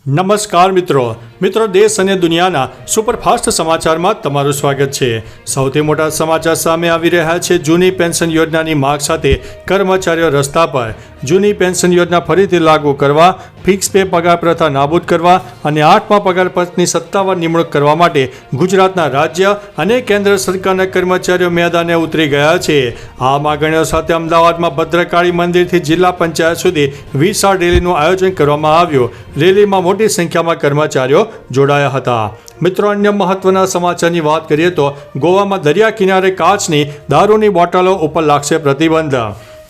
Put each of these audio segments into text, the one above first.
નમસ્કાર મિત્રો દેશ અને દુનિયાના સુપરફાસ્ટ સમાચારમાં તમારું સ્વાગત છે। સૌથી મોટા સમાચાર સામે આવી રહ્યા છે। જૂની પેન્શન યોજનાની માંગ સાથે કર્મચારીઓ રસ્તા પર। જૂની પેન્શન યોજના ફરીથી લાગુ કરવા, ફિક્સ પે પગાર પ્રથા નાબૂદ કરવા અને 8મા પગાર પંચની સત્તાવાર નિમણૂક કરવા માટે ગુજરાતના રાજ્ય અને કેન્દ્ર સરકારના કર્મચારીઓ મેદાને ઉતરી ગયા છે। આ માગણીઓ સાથે અમદાવાદમાં ભદ્રકાળી મંદિરથી જિલ્લા પંચાયત સુધી વિશાળ રેલીનું આયોજન કરવામાં આવ્યું। રેલીમાં મોટી સંખ્યામાં કર્મચારીઓ જોડાયા હતા। મિત્રો, અન્ય મહત્વના સમાચારની વાત કરીએ તો ગોવામાં દરિયા કિનારે કાચની દારૂની બોટલો ઉપર લાગશે પ્રતિબંધ।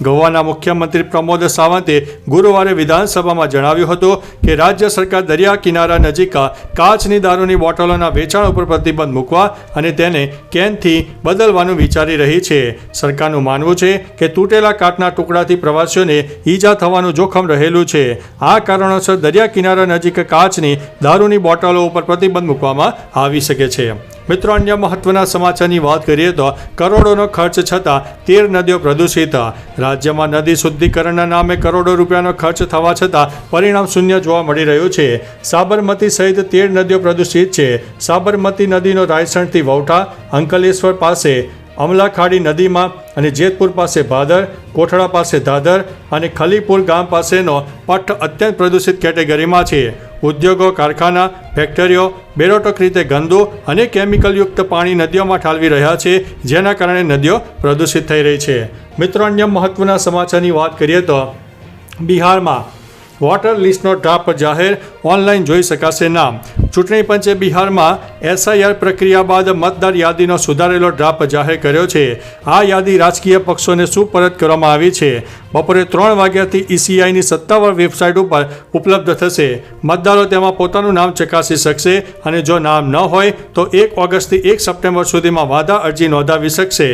ગોવાના મુખ્યમંત્રી પ્રમોદ સાવંતે ગુરુવારે વિધાનસભામાં જણાવ્યું હતું કે રાજ્ય સરકાર દરિયા કિનારા નજીક કાચની દારૂની બોટલોના વેચાણ ઉપર પ્રતિબંધ મૂકવા અને તેને કેનથી બદલવાનું વિચારી રહી છે। સરકારનું માનવું છે કે તૂટેલા કાચના ટુકડાથી પ્રવાસીઓને ઈજા થવાનું જોખમ રહેલું છે। આ કારણોસર દરિયા કિનારા નજીક કાચની દારૂની બોટલો ઉપર પ્રતિબંધ મૂકવામાં આવી શકે છે। મિત્રો, અન્ય મહત્વના સમાચારની વાત કરીએ તો કરોડોનો ખર્ચ છતાં 13 નદીઓ પ્રદૂષિત। રાજ્યમાં નદી શુદ્ધિકરણના નામે કરોડો રૂપિયાનો ખર્ચ થવા છતાં પરિણામ શૂન્ય જોવા મળી રહ્યું છે। સાબરમતી સહિત 13 નદીઓ પ્રદૂષિત છે। સાબરમતી નદીનો રાયસણથી વૌઠા, અંકલેશ્વર પાસે અમલાખાડી નદીમાં અને જેતપુર પાસે ભાદર, કોઠડા પાસે દાદર અને ખલીપુર ગામ પાસેનો પટ્ટ અત્યંત પ્રદૂષિત કેટેગરીમાં છે। ઉદ્યોગો, કારખાના, ફેક્ટરીઓ બેરોટક રીતે ગંદુ અને કેમિકલયુક્ત પાણી નદીઓમાં ઠાલવી રહ્યા છે, જેના કારણે નદીઓ પ્રદૂષિત થઈ રહી છે। મિત્રો, અન્ય મહત્વના સમાચારની વાત કરીએ તો બિહારમાં વોટર લિસ્ટનો ડ્રાફ્ટ જાહેર, ઓનલાઈન જોઈ શકાશે નામ। ચૂંટણી પંચે બિહારમાં SIR પ્રક્રિયા બાદ મતદાર યાદીનો સુધારેલો ડ્રાફ્ટ જાહેર કર્યો છે। આ યાદી રાજકીય પક્ષોને સુપરત કરવામાં આવી છે। બપોરે 3 વાગ્યાથી ECIની સત્તાવાર વેબસાઇટ ઉપર ઉપલબ્ધ થશે। મતદારો તેમાં પોતાનું નામ ચકાસી શકશે અને જો નામ ન હોય તો 1 ઓગસ્ટથી 1 સપ્ટેમ્બર સુધીમાં વાંધા અરજી નોંધાવી શકશે।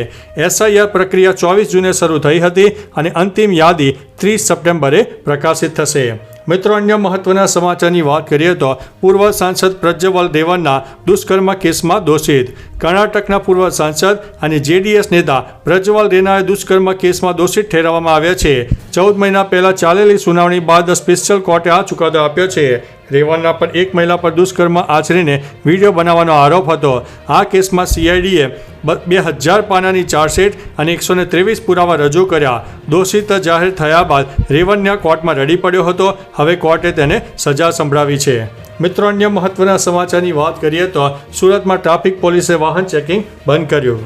SIR પ્રક્રિયા 24 જૂને શરૂ થઈ હતી અને અંતિમ યાદી 30 સપ્ટેમ્બરે પ્રકાશિત થશે। મિત્રો, અન્ય મહત્વના સમાચારની વાત કરીએ તો પૂર્વ સાંસદ પ્રજ્વલ રેવન્ના દુષ્કર્મ કેસમાં દોષિત। કર્ણાટકના પૂર્વ સાંસદ અને JDS નેતા પ્રજ્વલ રેવન્નાએ દુષ્કર્મ કેસમાં દોષિત ઠેરવવામાં આવ્યા છે। 14 મહિના પહેલા ચાલેલી સુનાવણી બાદ સ્પેશિયલ કોર્ટે આ ચુકાદો આપ્યો છે। રેવન્ના પર એક મહિલા પર દુષ્કર્મ આચરીને વિડીયો બનાવવાનો આરોપ હતો। આ કેસમાં CIDએ 2000 પાનાની ચાર્જશીટ અને 123 પુરાવા રજૂ કર્યા। દોષિત જાહેર થયા બાદ રેવન્ના કોર્ટમાં રડી પડ્યો હતો। હવે કોર્ટે તેને સજા સંભળાવી છે। મિત્રો, અન્ય મહત્વના સમાચારની વાત કરીએ તો સુરતમાં ટ્રાફિક પોલીસે વાહન ચેકિંગ બંધ કર્યું।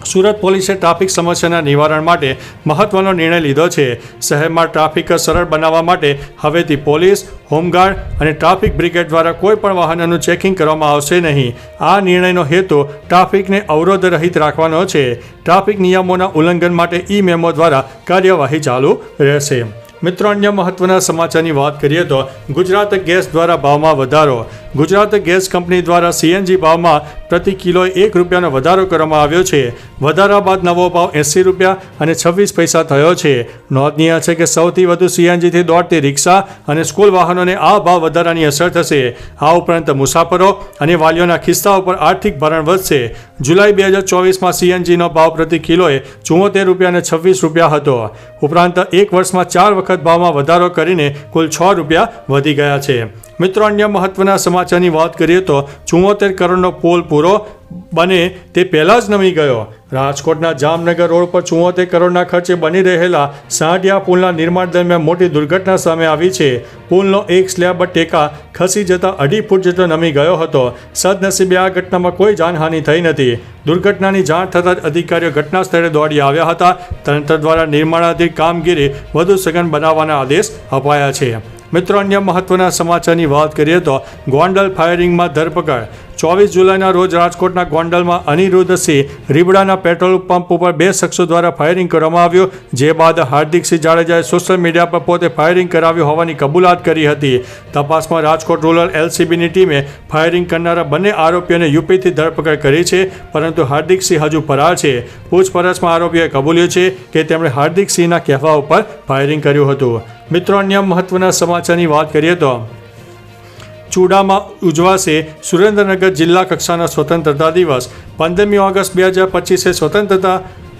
સુરત પોલીસે ટ્રાફિક સમસ્યાના નિવારણ માટે મહત્વનો નિર્ણય લીધો છે। શહેરમાં ટ્રાફિક સરળ બનાવવા માટે હવેથી પોલીસ, હોમગાર્ડ અને ટ્રાફિક બ્રિગેડ દ્વારા કોઈ પણ વાહનોનું ચેકિંગ કરવામાં આવશે નહીં। આ નિર્ણયનો હેતુ ટ્રાફિકને અવરોધ રહિત રાખવાનો છે। ટ્રાફિક નિયમોના ઉલ્લંઘન માટે ઈ-મેમો દ્વારા કાર્યવાહી ચાલુ રહેશે। મિત્રો, અન્ય મહત્વના સમાચારની વાત કરીએ તો ગુજરાત ગેસ દ્વારા ભાવમાં વધારો। ગુજરાત ગેસ કંપની દ્વારા CNG ભાવમાં પ્રતિ કિલોએ ₹1નો વધારો કરવામાં આવ્યો છે। વધારા બાદ નવો ભાવ 80 રૂપિયા અને 26 પૈસા થયો છે। નોંધનીય છે કે સૌથી વધુ CNGથી દોડતી રિક્ષા અને સ્કૂલ વાહનોને આ ભાવ વધારાની અસર થશે। આ ઉપરાંત મુસાફરો અને વાલીઓના ખિસ્સા ઉપર આર્થિક ભારણ વધશે। જુલાઈ 2024માં CNGનો ભાવ પ્રતિ કિલોએ 74 રૂપિયા અને 26 રૂપિયા હતો। ઉપરાંત એક વર્ષમાં 4 વખત ભાવમાં વધારો કરીને કુલ 6 રૂપિયા વધી ગયા છે। મિત્રો, અન્ય મહત્વના સમાચારની વાત કરીએ તો 74 કરોડનો પુલ પૂરો બને તે પહેલાં જ નમી ગયો। રાજકોટના જામનગર રોડ પર 74 કરોડના ખર્ચે બની રહેલા સાંઢિયા પુલના નિર્માણ દરમિયાન મોટી દુર્ઘટના સામે આવી છે। પુલનો એક સ્લેબ ટેકા ખસી જતા 2.5 ફૂટ જેટલો નમી ગયો હતો। સદનસીબે આ ઘટનામાં કોઈ જાનહાનિ થઈ નથી। દુર્ઘટનાની જાણ થતાં જ અધિકારીઓ ઘટના સ્થળે દોડી આવ્યા હતા। તંત્ર દ્વારા નિર્માણાધીન કામગીરી વધુ સઘન બનાવવાના આદેશ અપાયા છે। મિત્રો, અન્ય મહત્વના સમાચારની વાત કરીએ તો ગોંડલ ફાયરિંગમાં ધરપકડ। 24 જુલાઈના રોજ રાજકોટના ગોંડલમાં અનિરુદ્ધસિંહ રીબડાના પેટ્રોલ પંપ ઉપર 2 શખ્સો દ્વારા ફાયરિંગ કરવામાં આવ્યું, જે બાદ હાર્દિકસિંહ જાડેજાએ સોશિયલ મીડિયા પર પોતે ફાયરિંગ કરાવ્યું હોવાની કબૂલાત કરી હતી। તપાસમાં રાજકોટ રૂરલ LCBની ટીમે ફાયરિંગ કરનારા બંને આરોપીઓને UPથી ધરપકડ કરી છે, પરંતુ હાર્દિકસિંહ હજુ ફરાર છે। પૂછપરછમાં આરોપીઓએ કબૂલ્યું છે કે તેમણે હાર્દિકસિંહના કહેવા ઉપર ફાયરિંગ કર્યું હતું। મિત્રો, અન્ય મહત્વના સમાચારની વાત કરીએ તો ચૂડામાં ઉજવાશે સુરેન્દ્રનગર જિલ્લા કક્ષાનો સ્વતંત્રતા દિવસ। 15મી ઓગસ્ટ 2025 સ્વતંત્રતા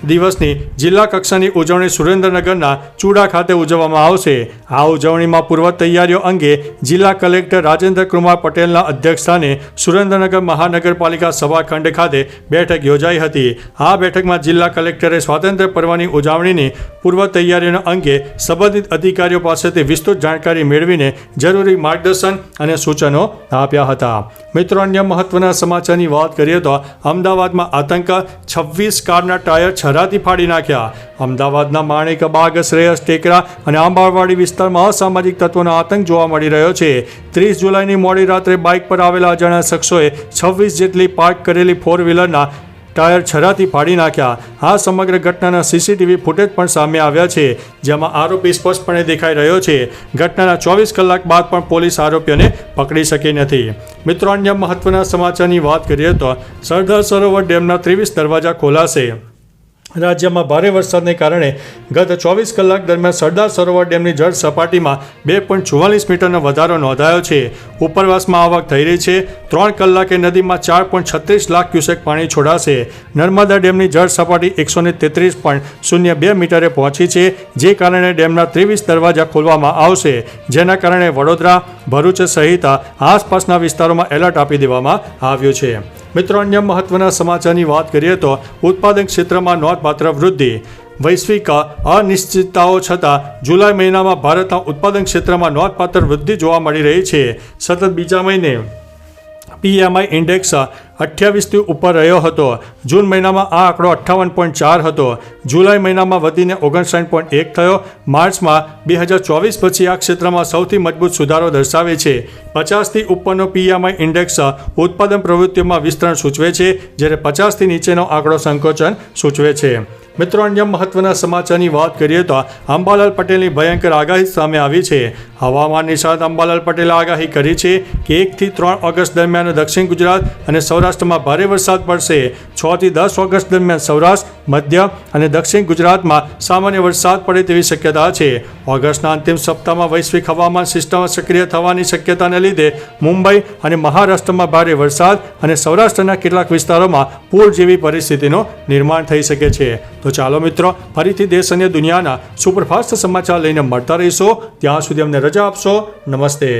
દિવસની જિલ્લા કક્ષાની ઉજવણી સુરેન્દ્રનગરના ચૂડા ખાતે ઉજવવામાં આવશે. આ ઉજવણીમાં પૂર્વ તૈયારીઓ અંગે જિલ્લા કલેક્ટર રાજેન્દ્ર કુમાર પટેલના અધ્યક્ષસ્થાને સુરેન્દ્રનગર મહાનગરપાલિકા સભાખંડ ખાતે બેઠક યોજાઈ હતી. આ બેઠકમાં જિલ્લા કલેક્ટરે સ્વાતંત્ર્ય પર્વની ઉજવણીની પૂર્વ તૈયારીઓ અંગે સંબંધિત અધિકારીઓ પાસેથી વિસ્તૃત જાણકારી મેળવીને જરૂરી માર્ગદર્શન અને સૂચનો આપ્યા હતા. મિત્રો, અન્ય મહત્વના સમાચારની વાત કરીએ તો અમદાવાદમાં આતંક, 26 કારના ટાયર છરાથી ફાડી નાખ્યા. અમદાવાદના માણેકબાગ, શ્રેયસ ટેકરા અને આંબાવાડી વિસ્તારમાં અસામાજિક તત્વોનો આતંક જોવા મળી રહ્યો છે. 30 જુલાઈની મોડી રાત્રે બાઇક પર આવેલા અજાણ્યા શખ્સોએ 26 જેટલી પાર્ક કરેલી ફોર વ્હીલરના ટાયર છરાથી ફાડી નાખ્યા. આ સમગ્ર ઘટનાના સીસીટીવી ફૂટેજ પણ સામે આવ્યા છે, જેમાં આરોપી સ્પષ્ટપણે દેખાઈ રહ્યો છે. ઘટનાના 24 કલાક બાદ પણ પોલીસ આરોપીઓને પકડી શકી નથી. મિત્રો, અન્ય મહત્વના સમાચારની વાત કરીએ તો સરદાર સરોવર ડેમના 23 દરવાજા ખોલાશે. રાજ્યમાં ભારે વરસાદને કારણે ગત 24 કલાક દરમિયાન સરદાર સરોવર ડેમની જળ સપાટીમાં 2.44 મીટરનો વધારો નોંધાયો છે. ઉપરવાસમાં આવક થઈ રહી છે. 3 કલાકે નદીમાં 4.36 લાખ ક્યુસેક પાણી છોડાશે. નર્મદા ડેમની જળ સપાટી 133.02 મીટરે પહોંચી છે, જે કારણે ડેમના 23 દરવાજા ખોલવામાં આવશે, જેના કારણે વડોદરા, ભરૂચ સહિત આસપાસના વિસ્તારોમાં એલર્ટ આપી દેવામાં આવ્યું છે. મિત્રો, અન્ય મહત્વના સમાચારની વાત કરીએ તો ઉત્પાદન ક્ષેત્રમાં નોંધપાત્ર વૃદ્ધિ. વૈશ્વિક અનિશ્ચિતતાઓ છતાં જુલાઈ મહિનામાં ભારતના ઉત્પાદન ક્ષેત્રમાં નોંધપાત્ર વૃદ્ધિ જોવા મળી રહી છે. સતત બીજા મહિને PMI ઇન્ડેક્સ 28થી ઉપર રહ્યો હતો. જૂન મહિનામાં આ આંકડો 58.4 હતો. જુલાઈ મહિનામાં વધીને 59.1 થયો. માર્ચમાં 2024 પછી આ ક્ષેત્રમાં સૌથી મજબૂત સુધારો દર્શાવે છે. 50થી ઉપરનો PMI ઇન્ડેક્સ ઉત્પાદન પ્રવૃત્તિઓમાં વિસ્તરણ સૂચવે છે, જ્યારે 50થી નીચેનો આંકડો સંકોચન સૂચવે છે. મિત્રો, અન્ય મહત્વના સમાચારની વાત કરીએ તો અંબાલાલ પટેલની ભયંકર આગાહી સામે આવી છે. હવામાન નિષ્ણાત અંબાલાલ પટેલે આગાહી કરી છે કે 1 થી 3 ઓગસ્ટ દરમિયાન દક્ષિણ ગુજરાત અને સૌરાષ્ટ્રમાં ભારે વરસાદ પડશે. 6 થી 10 ઓગસ્ટ દરમિયાન સૌરાષ્ટ્ર, મધ્ય અને દક્ષિણ ગુજરાતમાં સામાન્ય વરસાદ પડે તેવી શક્યતા છે. ઓગસ્ટના અંતિમ સપ્તાહમાં વૈશ્વિક હવામાન સિસ્ટમ સક્રિય થવાની શક્યતાને લીધે મુંબઈ અને મહારાષ્ટ્રમાં ભારે વરસાદ અને સૌરાષ્ટ્રના કેટલાક વિસ્તારોમાં પૂર જેવી પરિસ્થિતિનું નિર્માણ થઈ શકે છે. તો ચાલો મિત્રો, ફરીથી દેશ અને દુનિયાના સુપરફાસ્ટ સમાચાર લઈને મળતા રહીશો. ત્યાં સુધી અમને રજા આપશો. નમસ્તે.